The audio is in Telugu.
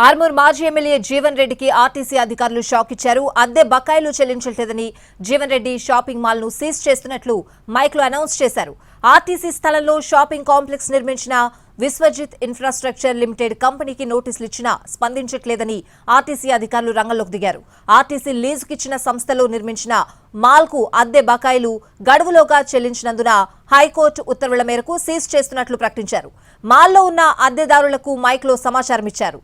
ఆర్మూర్ మాజీ ఎమ్మెల్యే జీవన్ రెడ్డికి ఆర్టీసీ అధికారులు షాక్ ఇచ్చారు. అద్దె బకాయిలు చెల్లించలేదని జీవన్ రెడ్డి షాపింగ్ మాల్ ను సీజ్ చేస్తున్నట్లు మైక్ లో అనౌన్స్ చేశారు. ఆర్టీసీ స్థలంలో షాపింగ్ కాంప్లెక్స్ నిర్మించిన విశ్వజిత్ ఇన్ఫ్రాస్ట్రక్చర్ లిమిటెడ్ కంపెనీకి నోటీసులు ఇచ్చినా స్పందించట్లేదని ఆర్టీసీ అధికారులు రంగంలోకి దిగారు. ఆర్టీసీ లీజుకిచ్చిన సంస్థలో నిర్మించిన మాల్ కు అద్దె బకాయిలు గడువులోగా చెల్లించినందున హైకోర్టు ఉత్తర్వుల మేరకు సీజ్ చేస్తున్నట్లు ప్రకటించారు. మాల్లో ఉన్న అద్దెదారులకు మైక్ లో సమాచారం ఇచ్చారు.